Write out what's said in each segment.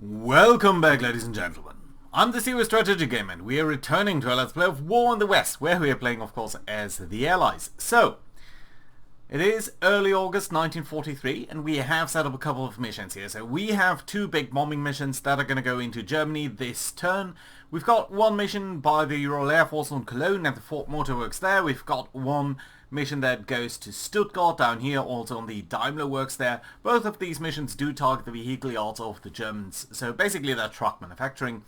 Welcome back, ladies and gentlemen. I'm the Serious Strategy Gamer and we are returning to a Let's Play of War in the West, where we are playing, of course, as the Allies. So, it is early August 1943 and we have set up a couple of missions here. So we have two big bombing missions that are going to go into Germany this turn. We've got one mission by the Royal Air Force on Cologne and the Fort Motor Works there. We've got one mission that goes to Stuttgart down here, also on the Daimler Works there. Both of these missions do target the vehicle yards of the Germans, so basically they're truck manufacturing.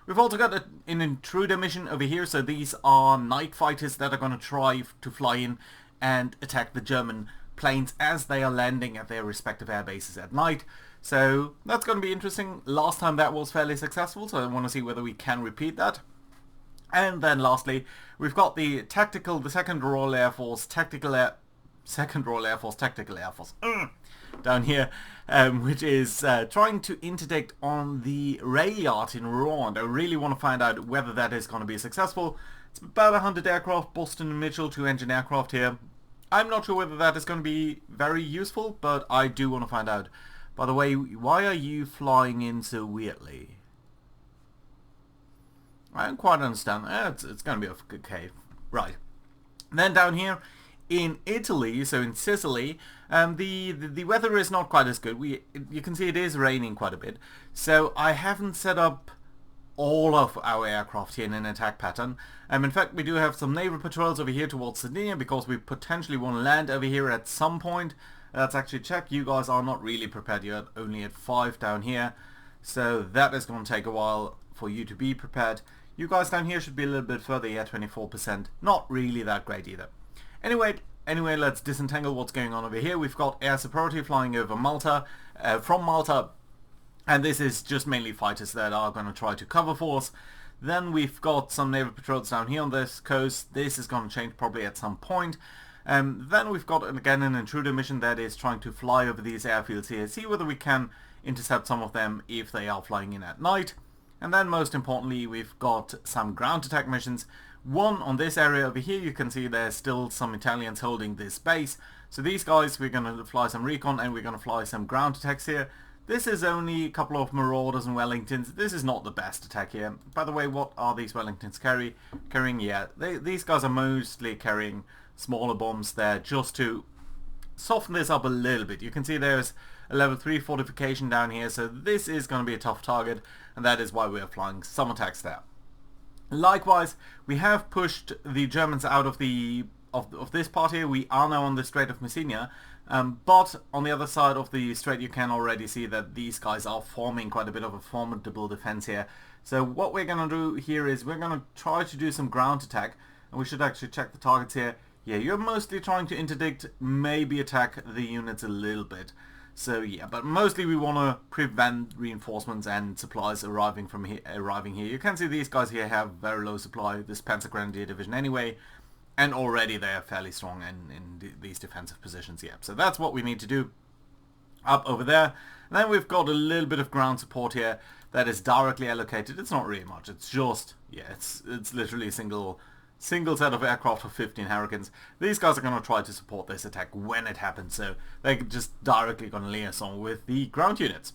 We've also got an intruder mission over here, so these are night fighters that are going to try to fly in and attack the German planes as they are landing at their respective air bases at night. So that's going to be interesting. Last time that was fairly successful, so I want to see whether we can repeat that. And then lastly, we've got the second Royal Air Force Tactical Air Force down here, which is trying to interdict on the rail yard in Rouen. I really want to find out whether that is going to be successful. It's about 100 aircraft, Boston and Mitchell, 2-engine aircraft here. I'm not sure whether that is going to be very useful, but I do want to find out. By the way, why are you flying in so weirdly? I don't quite understand. It's going to be okay. Right. Then down here in Italy, so in Sicily, the weather is not quite as good. You can see it is raining quite a bit. So I haven't set up all of our aircraft here in an attack pattern. In fact, we do have some naval patrols over here towards Sardinia because we potentially want to land over here at some point. Let's actually check. You guys are not really prepared yet, only at 5 down here. So that is going to take a while for you to be prepared. You guys down here should be a little bit further, yeah, 24%. Not really that great either. Anyway, let's disentangle what's going on over here. We've got air superiority flying over Malta, from Malta, and this is just mainly fighters that are going to try to cover for us. Then we've got some naval patrols down here on this coast. This is going to change probably at some point. Then we've got, again, an intruder mission that is trying to fly over these airfields here, see whether we can intercept some of them if they are flying in at night. And then most importantly, we've got some ground attack missions. One on this area over here. You can see there's still some Italians holding this base. So these guys, we're going to fly some recon and we're going to fly some ground attacks here. This is only a couple of Marauders and Wellingtons. This is not the best attack here. By the way, what are these Wellingtons carrying? Yeah, these guys are mostly carrying smaller bombs there just to soften this up a little bit. You can see there's a level 3 fortification down here, so this is going to be a tough target, and that is why we are flying some attacks there. Likewise, we have pushed the Germans out of this part here. We are now on the Strait of Messina, but on the other side of the strait you can already see that these guys are forming quite a bit of a formidable defense here. So what we're going to do here is we're going to try to do some ground attack, and we should actually check the targets here. Yeah, you're mostly trying to interdict, maybe attack the units a little bit. So yeah, but mostly we want to prevent reinforcements and supplies arriving here. You can see these guys here have very low supply, this Panzer Grenadier Division anyway, and already they are fairly strong in these defensive positions. Yeah, so that's what we need to do up over there. And then we've got a little bit of ground support here that is directly allocated. It's not really much. It's just, yeah, it's literally a single set of aircraft for 15 Hurricanes. These guys are going to try to support this attack when it happens, so they're just directly going to liaison with the ground units.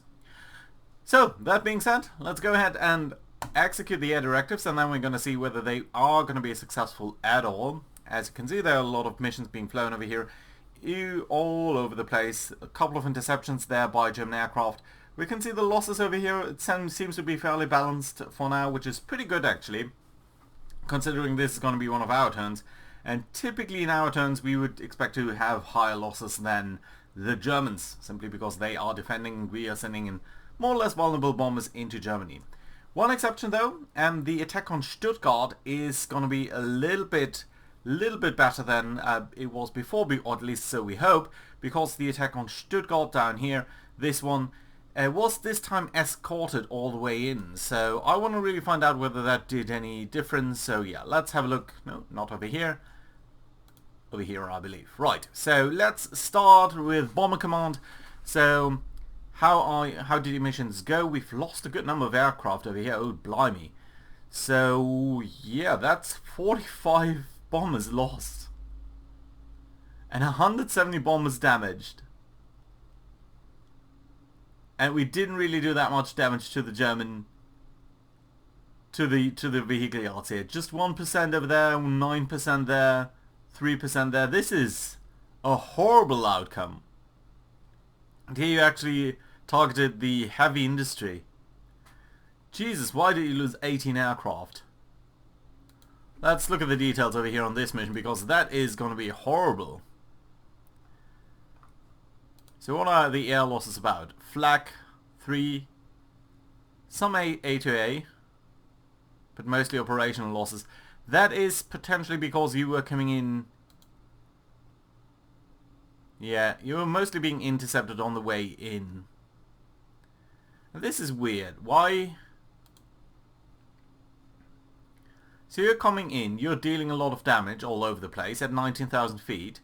So, that being said, let's go ahead and execute the air directives, and then we're going to see whether they are going to be successful at all. As you can see, there are a lot of missions being flown over here, all over the place. A couple of interceptions there by German aircraft. We can see the losses over here. It seems to be fairly balanced for now, which is pretty good actually, considering this is going to be one of our turns, and typically in our turns we would expect to have higher losses than the Germans, simply because they are defending. We are sending in more or less vulnerable bombers into Germany. One exception though, and the attack on Stuttgart is going to be a little bit better than it was before, or at least so we hope, because the attack on Stuttgart down here, this one, was this time escorted all the way in. So I want to really find out whether that did any difference. So yeah, let's have a look. No, not over here. Over here, I believe. Right, so let's start with Bomber Command. So how did the missions go? We've lost a good number of aircraft over here. Oh, blimey. So yeah, that's 45 bombers lost and 170 bombers damaged. And we didn't really do that much damage to the German, to the vehicle yards here. Just 1% over there, 9% there, 3% there. This is a horrible outcome. And here you actually targeted the heavy industry. Jesus, why did you lose 18 aircraft? Let's look at the details over here on this mission, because that is going to be horrible. So what are the air losses about? Flak 3, some A2A, but mostly operational losses. That is potentially because you were coming in... Yeah, you were mostly being intercepted on the way in. And this is weird. Why... So you're coming in, you're dealing a lot of damage all over the place at 19,000 feet.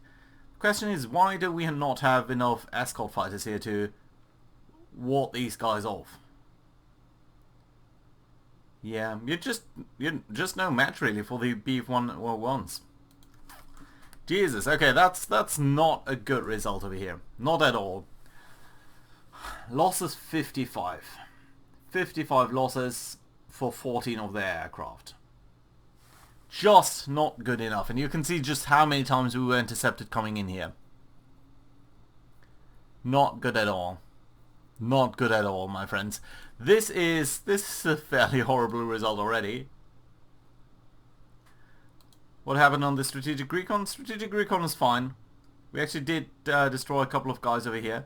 The question is, why do we not have enough escort fighters here to ward these guys off? Yeah, you're just no match really for the BF-101s. Jesus, okay, that's not a good result over here. Not at all. Losses 55. 55 losses for 14 of their aircraft. Just not good enough. And you can see just how many times we were intercepted coming in here. Not good at all. Not good at all, my friends. This is a fairly horrible result already. What happened on the strategic recon? Strategic recon is fine. We actually did destroy a couple of guys over here.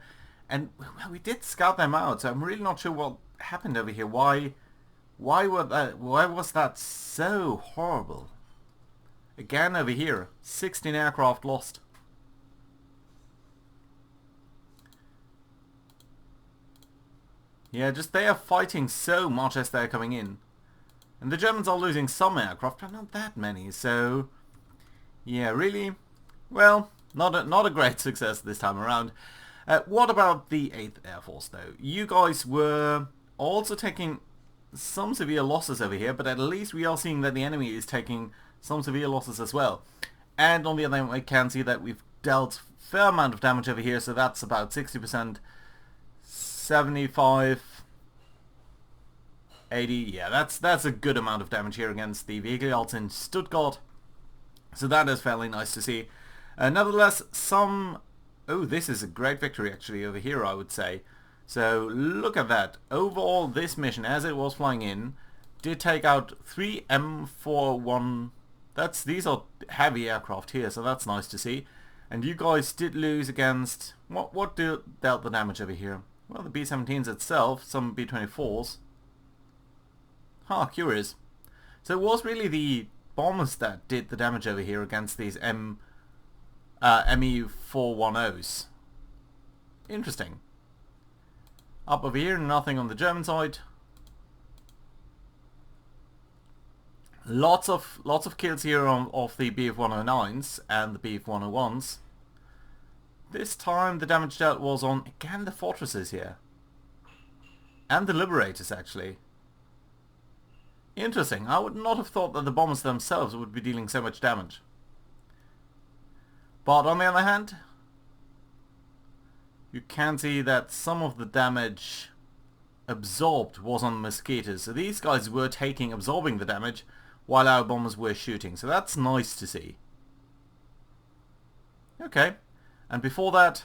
And well, we did scout them out, so I'm really not sure what happened over here. Why was that so horrible? Again over here, 16 aircraft lost. Yeah, just they are fighting so much as they're coming in. And the Germans are losing some aircraft, but not that many, so... Yeah, really? Well, not a great success this time around. What about the 8th Air Force, though? You guys were also taking some severe losses over here, but at least we are seeing that the enemy is taking some severe losses as well. And on the other hand, we can see that we've dealt a fair amount of damage over here, so that's about 60%, 75, 80, yeah, that's a good amount of damage here against the vehicle yards in Stuttgart. So that is fairly nice to see. Nevertheless, some... Oh, this is a great victory actually over here, I would say. So look at that. Overall, this mission, as it was flying in, did take out 3 M41. These are heavy aircraft here, so that's nice to see. And you guys did lose against... What dealt the damage over here? Well, the B-17s itself, some B-24s. Huh, curious. So it was really the bombers that did the damage over here against these ME-410s. Interesting. Up over here, nothing on the German side. Lots of kills here of the BF-109s and the BF-101s. This time the damage dealt was on, again, the fortresses here. And the Liberators, actually. Interesting. I would not have thought that the bombers themselves would be dealing so much damage. But on the other hand, you can see that some of the damage absorbed was on mosquitoes. So these guys were absorbing the damage while our bombers were shooting. So that's nice to see. Okay. And before that,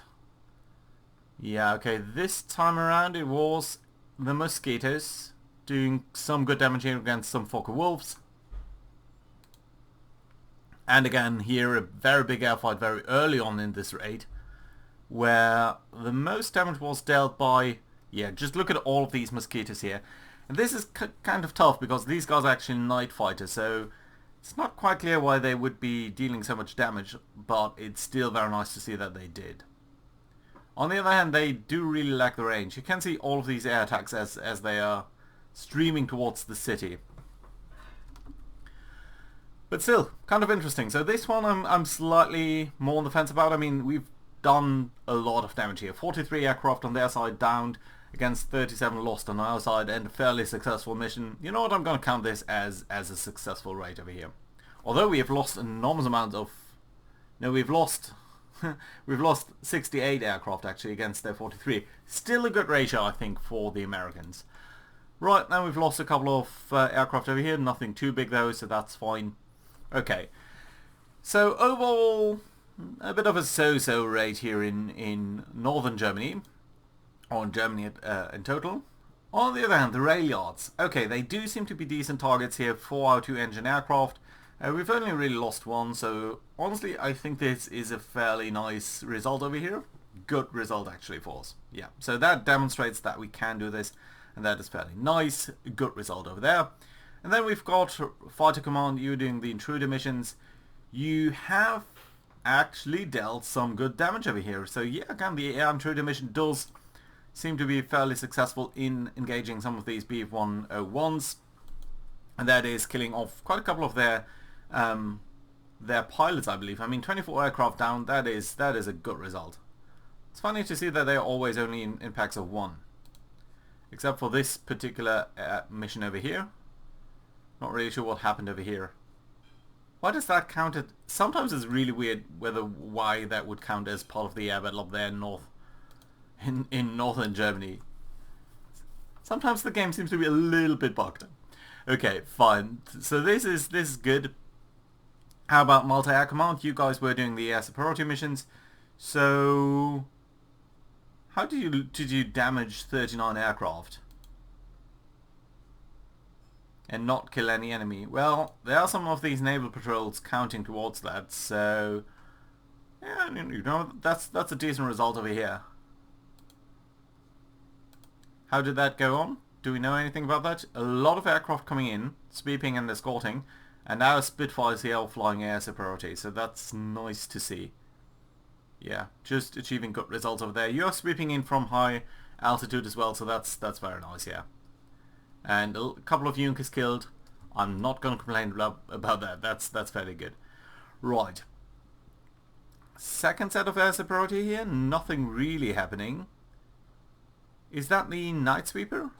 yeah, okay, this time around it was the mosquitoes doing some good damage here against some Fokker Wolves. And again here a very big airfight very early on in this raid, where the most damage was dealt by, yeah, just look at all of these mosquitoes here. And this is kind of tough because these guys are actually night fighters, so it's not quite clear why they would be dealing so much damage, but it's still very nice to see that they did. On the other hand, they do really lack the range. You can see all of these air attacks as they are streaming towards the city. But still, kind of interesting. So this one I'm slightly more on the fence about. I mean, we've done a lot of damage here. 43 aircraft on their side downed against 37 lost on our side, and a fairly successful mission. You know what, I'm going to count this as a successful raid over here. Although we have lost enormous amounts of... No, we've lost we've lost 68 aircraft actually against their 43. Still a good ratio, I think, for the Americans. Right, now we've lost a couple of aircraft over here. Nothing too big though, so that's fine. Okay. So overall, a bit of a so-so rate here in northern Germany, or in Germany in total. On the other hand, the rail yards. Okay, they do seem to be decent targets here for our 2-engine aircraft. We've only really lost one, so honestly I think this is a fairly nice result over here. Good result actually for us. Yeah, so that demonstrates that we can do this, and that is fairly nice. Good result over there. And then we've got Fighter Command, you doing the intruder missions. You have actually dealt some good damage over here. So yeah, again, the air intruder mission does seem to be fairly successful in engaging some of these Bf-101s, and that is killing off quite a couple of their pilots, I believe. I mean, 24 aircraft down, that is a good result. It's funny to see that they're always only in packs of 1. Except for this particular mission over here. Not really sure what happened over here. Why does that count? Sometimes it's really weird why that would count as part of the air battle up there in northern Germany. Sometimes the game seems to be a little bit bugged. Okay, fine. So this is good. How about multi-air command? You guys were doing the air superiority missions. So how did you damage 39 aircraft and not kill any enemy? Well, there are some of these naval patrols counting towards that, so yeah, you know, that's a decent result over here. How did that go on? Do we know anything about that? A lot of aircraft coming in, sweeping and escorting, and now Spitfires here flying air superiority, so that's nice to see. Yeah, just achieving good results over there. You're sweeping in from high altitude as well, so that's very nice, yeah. And a couple of Junkers killed. I'm not going to complain about that. That's fairly good. Right. Second set of air superiority here. Nothing really happening. Is that the Night Sweeper?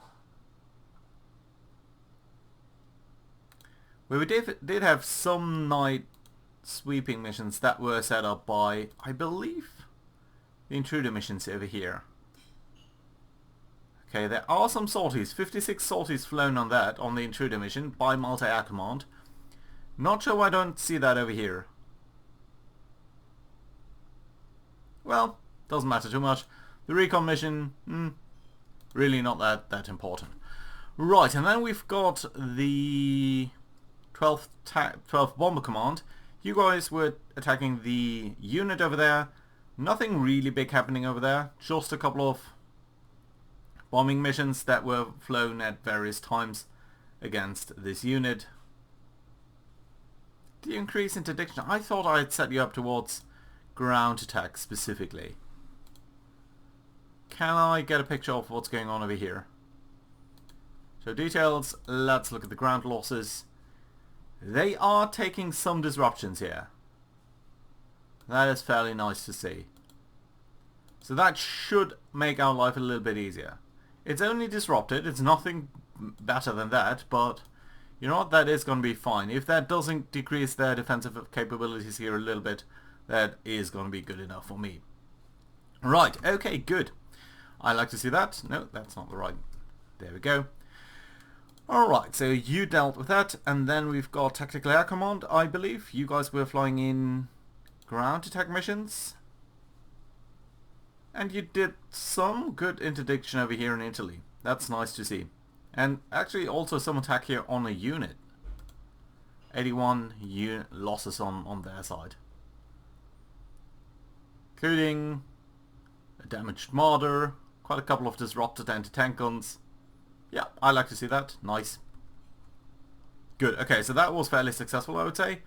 Well, we did have some night sweeping missions that were set up by, I believe, the intruder missions over here. Okay, there are some sorties. 56 sorties flown on that, on the intruder mission, by multi-air command. Not sure why I don't see that over here. Well, doesn't matter too much. The recon mission, really not that important. Right, and then we've got the 12th Bomber Command. You guys were attacking the unit over there. Nothing really big happening over there. Just a couple of bombing missions that were flown at various times against this unit. The increase interdiction. I thought I'd set you up towards ground attack specifically. Can I get a picture of what's going on over here? So details, let's look at the ground losses. They are taking some disruptions here. That is fairly nice to see. So that should make our life a little bit easier. It's only disrupted, it's nothing better than that, but you know what, that is going to be fine. If that doesn't decrease their defensive capabilities here a little bit, that is going to be good enough for me. Right, okay, good. I like to see that. No, that's not the right. There we go. Alright, so you dealt with that, and then we've got Tactical Air Command, I believe. You guys were flying in ground attack missions. And you did some good interdiction over here in Italy. That's nice to see. And actually also some attack here on a unit. 81 losses on their side. Including a damaged Marder, quite a couple of disrupted anti-tank guns. Yeah, I like to see that. Nice. Good. Okay, so that was fairly successful, I would say.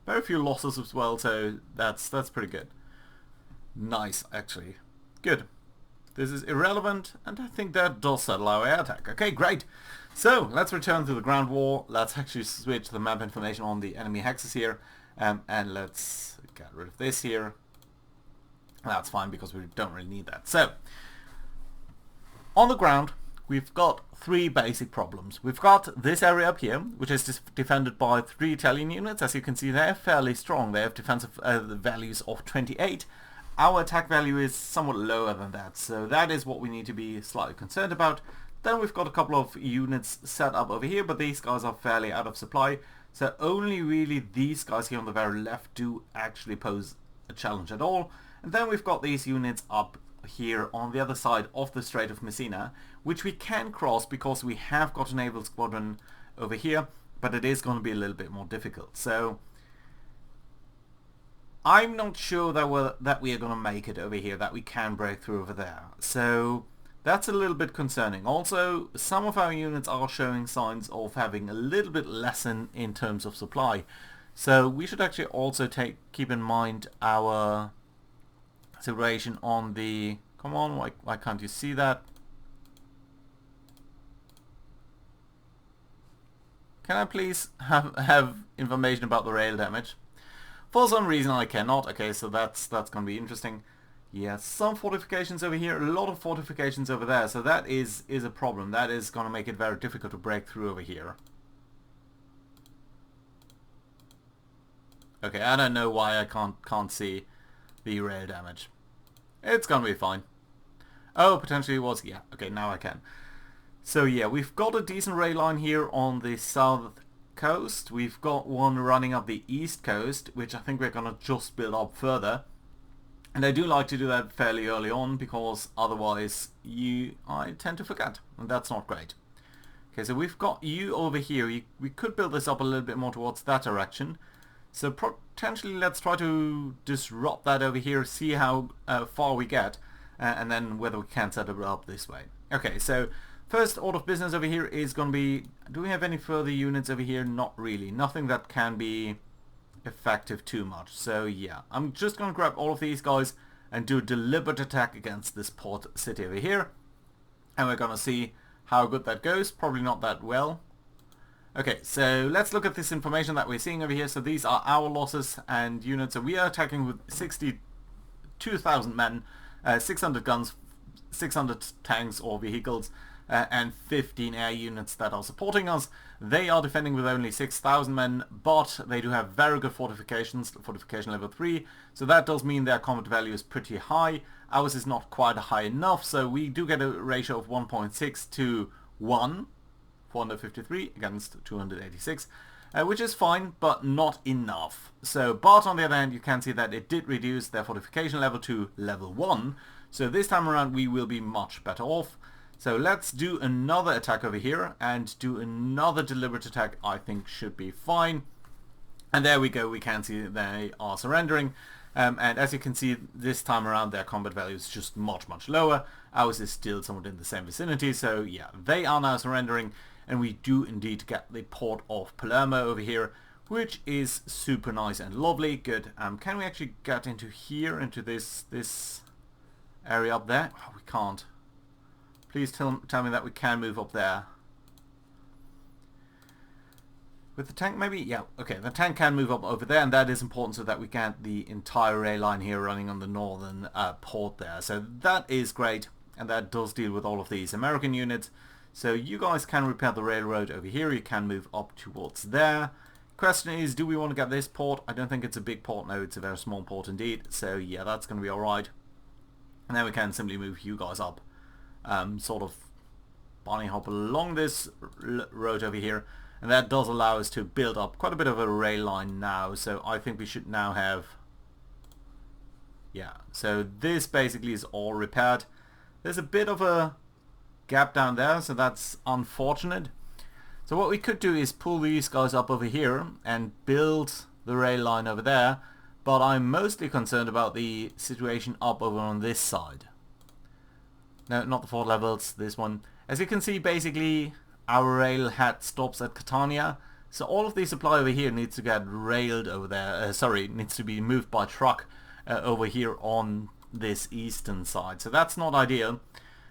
Very few losses as well, so that's pretty good. Nice, actually. Good. This is irrelevant, and I think that does settle our air attack. Okay, great. So, let's return to the ground war. Let's actually switch the map information on the enemy hexes here. And let's get rid of this here. That's fine, because we don't really need that. So, on the ground, we've got three basic problems. We've got this area up here, which is defended by 3 Italian units. As you can see, they're fairly strong. They have defensive values of 28. our attack value is somewhat lower than that, so that is what we need to be slightly concerned about. Then we've got a couple of units set up over here, but these guys are fairly out of supply, so only really these guys here on the very left do actually pose a challenge at all. And then we've got these units up here on the other side of the Strait of Messina, which we can cross because we have got a naval squadron over here, but it is going to be a little bit more difficult. So I'm not sure that we are going to make it over here, that we can break through over there. So that's a little bit concerning. Also, some of our units are showing signs of having a little bit less in terms of supply. So we should actually also keep in mind our situation on the... Come on, why can't you see that? Can I please have information about the rail damage? For some reason I cannot. Okay, so that's going to be interesting. Yeah, some fortifications over here, a lot of fortifications over there. So that is a problem. That is going to make it very difficult to break through over here. Okay, I don't know why I can't see the rail damage. It's going to be fine. Oh, potentially it was. Yeah, okay, now I can. So yeah, we've got a decent rail line here on the south coast. We've got one running up the east coast, which I think we're going to just build up further. And I do like to do that fairly early on, because otherwise I tend to forget, and that's not great. Okay, so we've got you over here. We could build this up a little bit more towards that direction. So potentially let's try to disrupt that over here, see how far we get, and then whether we can set it up this way. Okay, so first order of business over here is going to be, do we have any further units over here? Not really. Nothing that can be effective too much. So yeah, I'm just going to grab all of these guys and do a deliberate attack against this port city over here. And we're going to see how good that goes. Probably not that well. Okay, so let's look at this information that we're seeing over here. So these are our losses and units. So we are attacking with 62,000 men, 600 guns, 600 tanks or vehicles, and 15 air units that are supporting us. They are defending with only 6,000 men, but they do have very good fortifications, fortification level 3, so that does mean their combat value is pretty high. Ours is not quite high enough, so we do get a ratio of 1.6 to 1, 453 against 286, which is fine, but not enough. So, but on the other hand, you can see that it did reduce their fortification level to level 1, so this time around we will be much better off. So let's do another attack over here and do another deliberate attack. I think should be fine. And there we go, we can see that they are surrendering. And as you can see, this time around their combat value is just much lower. Ours is still somewhat in the same vicinity. So yeah, they are now surrendering. And we do indeed get the port of Palermo over here, which is super nice and lovely. Good. Can we actually get into here, into this area up there? Oh, we can't. Please tell me that we can move up there. With the tank maybe? Yeah, okay, the tank can move up over there, and that is important so that we get the entire rail line here running on the northern port there. So that is great, and that does deal with all of these American units. So you guys can repair the railroad over here. You can move up towards there. Question is, do we want to get this port? I don't think it's a big port. No, it's a very small port indeed. So yeah, that's going to be alright. And then we can simply move you guys up. Sort of bunny hop along this road over here, and that does allow us to build up quite a bit of a rail line now. So I think we should now have, yeah, so this basically is all repaired. There's a bit of a gap down there, so that's unfortunate. So what we could do is pull these guys up over here and build the rail line over there, but I'm mostly concerned about the situation up over on this side. No, not the 4 levels, this one. As you can see, basically, our railhead stops at Catania. So all of the supply over here needs to get railed over there. Needs to be moved by truck over here on this eastern side. So that's not ideal.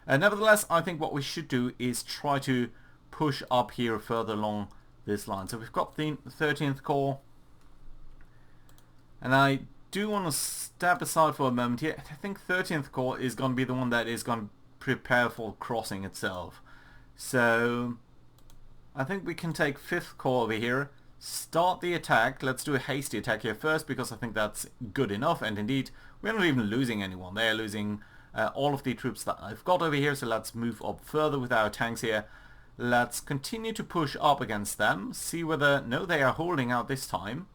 Nevertheless, I think what we should do is try to push up here further along this line. So we've got the 13th Corps. And I do want to step aside for a moment here. I think 13th Corps is going to be the one that is going to prepare for crossing itself. So I think we can take 5th Corps over here, start the attack. Let's do a hasty attack here first, because I think that's good enough, and indeed we're not even losing anyone. They're losing all of the troops that I've got over here, so let's move up further with our tanks here. Let's continue to push up against them, see whether... No, they are holding out this time.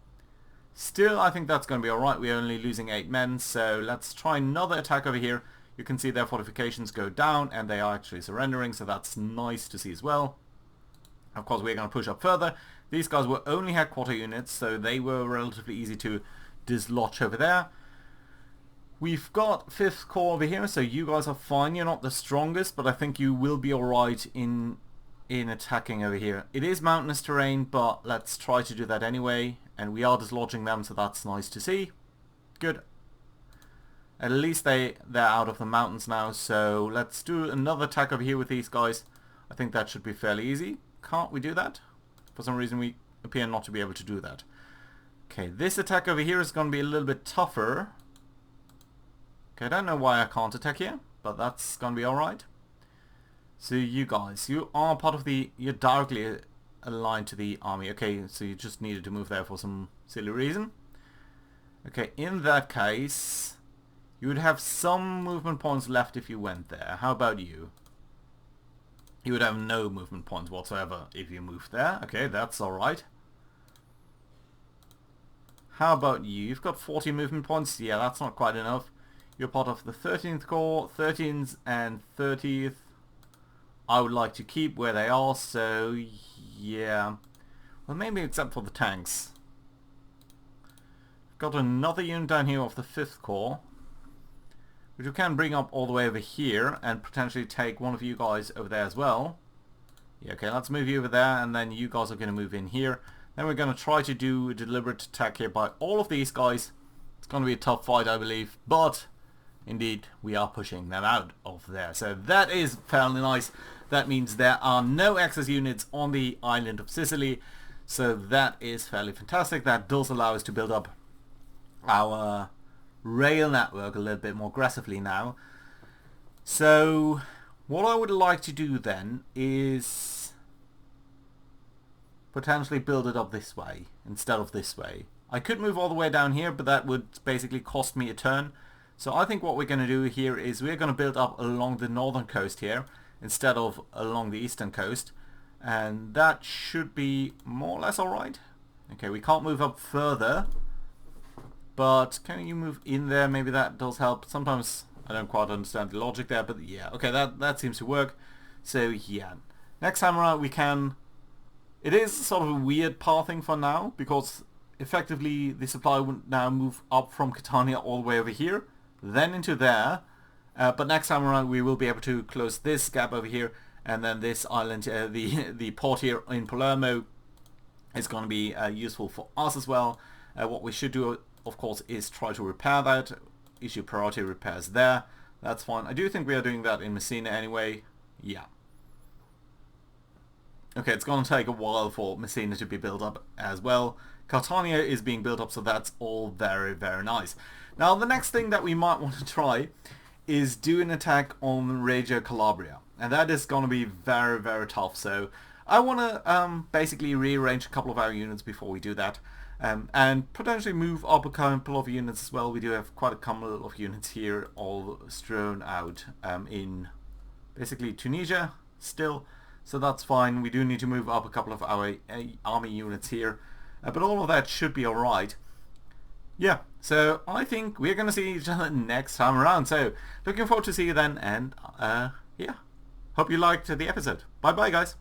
Still, I think that's going to be alright. We're only losing 8 men, so let's try another attack over here. You can see their fortifications go down, and they are actually surrendering, so that's nice to see as well. Of course, we're going to push up further. These guys were only headquarter units, so they were relatively easy to dislodge over there. We've got 5th Corps over here, so you guys are fine. You're not the strongest, but I think you will be alright in attacking over here. It is mountainous terrain, but let's try to do that anyway. And we are dislodging them, so that's nice to see. Good. At least they're out of the mountains now, so let's do another attack over here with these guys. I think that should be fairly easy. Can't we do that? For some reason we appear not to be able to do that. Okay, this attack over here is going to be a little bit tougher. Okay, I don't know why I can't attack here, but that's going to be alright. So you guys, you are part of the... You're directly aligned to the army. Okay, so you just needed to move there for some silly reason. Okay, in that case, you would have some movement points left if you went there. How about you? You would have no movement points whatsoever if you moved there. Okay, that's alright. How about you? You've got 40 movement points. Yeah, that's not quite enough. You're part of the 13th Corps, 13th and 30th. I would like to keep where they are, so yeah. Well, maybe except for the tanks. Got another unit down here of the 5th Corps, which we can bring up all the way over here and potentially take one of you guys over there as well. Yeah, okay, let's move you over there, and then you guys are going to move in here. Then we're going to try to do a deliberate attack here by all of these guys. It's going to be a tough fight, I believe, but indeed we are pushing them out of there. So that is fairly nice. That means there are no excess units on the island of Sicily, so that is fairly fantastic. That does allow us to build up our rail network a little bit more aggressively now. So what I would like to do then is potentially build it up this way instead of this way. I could move all the way down here, but that would basically cost me a turn. So I think what we're going to do here is we're going to build up along the northern coast here instead of along the eastern coast, and that should be more or less alright. Okay, we can't move up further, but can you move in there? Maybe that does help. Sometimes I don't quite understand the logic there, but yeah, okay, that seems to work. So yeah, next time around we can... It is sort of a weird pathing for now, because effectively the supply would now move up from Catania all the way over here, then into there. But next time around we will be able to close this gap over here, and then this island, the port here in Palermo, is going to be useful for us as well. What we should do, of course, is try to repair that, issue priority repairs there. That's fine. I do think we are doing that in Messina anyway. Yeah. Okay, it's going to take a while for Messina to be built up as well. Catania is being built up, so that's all very, very nice. Now, the next thing that we might want to try is do an attack on Reggio Calabria, and that is going to be very, very tough. So I want to basically rearrange a couple of our units before we do that, and potentially move up a couple of units as well. We do have quite a couple of units here all strewn out in basically Tunisia still, so that's fine. We do need to move up a couple of our army units here, but all of that should be alright. Yeah, so I think we're going to see each other next time around. So looking forward to see you then, and yeah, hope you liked the episode. Bye bye guys.